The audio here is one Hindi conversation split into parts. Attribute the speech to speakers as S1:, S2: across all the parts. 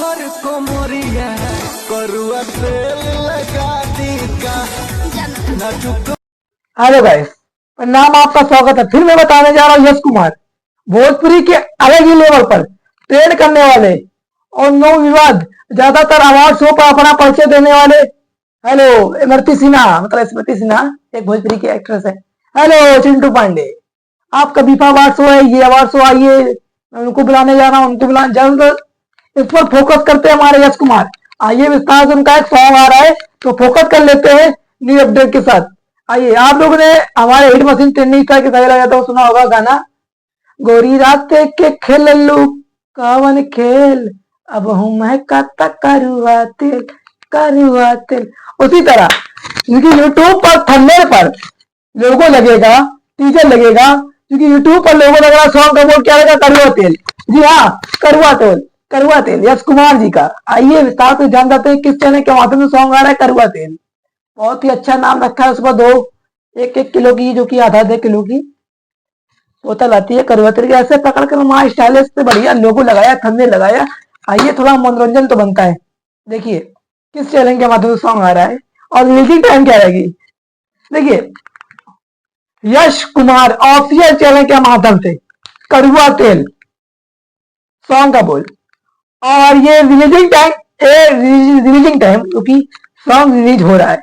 S1: तोहर कोमरिया करुआ तेल लगा दी का ना चुक।
S2: हेलो गाइस, नाम आपका स्वागत है। फिर मैं बताने जा रहा हूँ यश कुमार, भोजपुरी के अलग ही लेवल पर ट्रेंड करने वाले और नो विवाद ज्यादातर अवार्ड शो पर अपना परिचय देने वाले। हेलो स्मृति सिन्हा, मतलब स्मृति सिन्हा एक भोजपुरी की एक्ट्रेस है। हेलो चिंटू पांडे, आपका बीफा अवार्ड शो है, ये अवार्ड शो आइए, मैं उनको बुलाने जा रहा हूँ, उनको बुलाने जल्द। इस पर फोकस करते हैं हमारे यश कुमार। आइए विस्तार से उनका एक सॉन्ग आ रहा है तो फोकस कर लेते हैं न्यू अपडेट के साथ। आइए, आप लोगों ने हमारे हिट मशीन ट्रेंडिंग स्टार के सही लगा तो सुना होगा गाना, गोरी रात के खेल लू कवन खेल अब हूं मैं काता करुआ तेल। उसी तरह क्योंकि यूट्यूब पर थंबनेल पर लोगो लगेगा, टीजर लगेगा, क्योंकि यूट्यूब पर लोगो लग रहा, सॉन्ग का बोर्ड क्या रहेगा, करुआ तेल। जी हाँ, करुआ तेल यश कुमार जी का। आइए विस्तार से जान जाते हैं किस चैनल के माध्यम से सॉन्ग आ रहा है करुआ तेल। बहुत ही अच्छा नाम रखा है उसका, दो एक एक किलो की, जो कि आधा किलो की बोतल आती है करुआ तेल की। ऐसे पकड़ कर वहां स्टाइलिश से बढ़िया लोगो लगाया, थंबनेल लगाया। आइए थोड़ा मनोरंजन तो बनता है। देखिए किस चैनल के माध्यम से सॉन्ग आ रहा है और रिलीजिंग टाइम क्या रहेगी। देखिए, यश कुमार ऑफिशियल चैनल के माध्यम से करुआ तेल सॉन्ग का बोल, और ये रिलीजिंग टाइम क्योंकि सॉन्ग रिलीज हो रहा है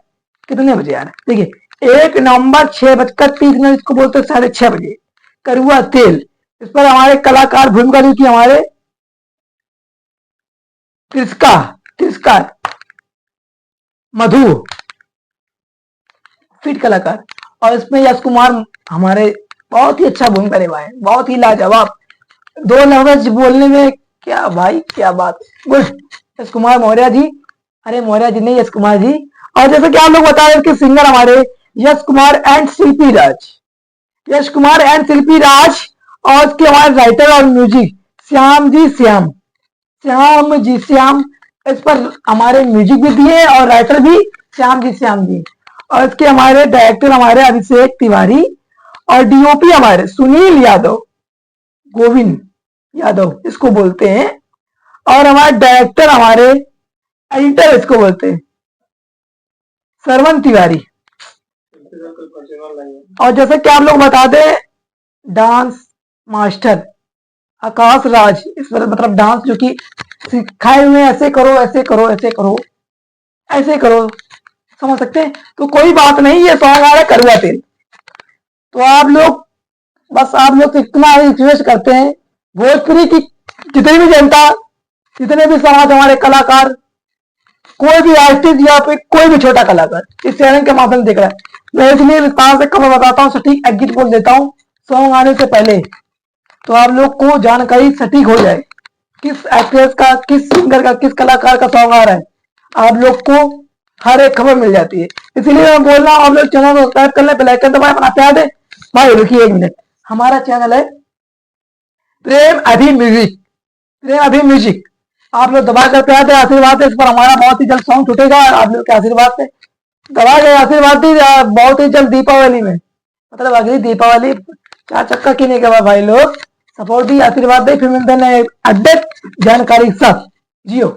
S2: कितने बजे यार, देखिए 1 नवंबर 6:30 इसको बोलते हैं 6:30 करुआ तेल। इस पर हमारे कलाकार भूमिका दी थी हमारे तिरस्का मधु फिट कलाकार, और इसमें यश कुमार हमारे बहुत ही अच्छा भूमिका निभाए, बहुत ही लाजवाब। 2 लफ्ज बोलने में क्या भाई, क्या बात, गुड यश कुमार मौर्य जी। अरे मौर्य जी नहीं, यश कुमार जी। और जैसे कि आप लोग बता रहे कि सिंगर हमारे यश कुमार एंड शिल्पी राज, और उसके हमारे राइटर और म्यूजिक श्याम। इस पर हमारे म्यूजिक भी दिए और राइटर भी श्याम जी। और इसके हमारे डायरेक्टर हमारे अभिषेक तिवारी, और डीओपी हमारे सुनील यादव, गोविंद यादव इसको बोलते हैं। और हमारे डायरेक्टर हमारे एडिटर इसको बोलते हैं सरवन तिवारी। और जैसे कि आप लोग बता दें, डांस मास्टर आकाश राज, इस पर मतलब डांस जो कि सिखाए हुए, ऐसे करो, समझ सकते हैं। तो कोई बात नहीं, ये सॉन्ग आ रहा है करुआ तेल। तो आप लोग से इतना रिक्वेस्ट करते हैं, भोजपुरी की जितनी भी जनता, जितने भी समाज, हमारे कलाकार, कोई भी आर्टिस्ट या फिर कोई भी छोटा कलाकार इस चैनल के माध्यम से देख रहा है, मैं इसलिए विस्तार से खबर बताता हूँ, सटीक एग्जिट बोल देता हूँ सॉन्ग आने से पहले, तो आप लोग को जानकारी सटीक हो जाए किस एक्ट्रेस का, किस सिंगर का, किस कलाकार का सॉन्ग आ रहा है। आप लोग को हर एक खबर मिल जाती है, इसलिए मैं बोल रहा हूँ आप लोग चैनल को सब्सक्राइब कर ले, बेल आइकन दबाएं, अपना प्यार दे। भाई रुकिए 1 मिनट, हमारा चैनल है प्रेम अभी म्यूजिक, आप लोग दबा कर प्यार दे, आशीर्वाद है। इस पर हमारा बहुत ही जल्द सॉन्ग छूटेगा आप लोग के आशीर्वाद से। दबा के आशीर्वाद दी, बहुत ही जल्द दीपावली में, मतलब अगली दीपावली 4 चक्का किने के बाद भाई लोग सपोर्ट दी, आशीर्वाद दे। फिर मिलते हैं अपडेट जानकारी सब जियो।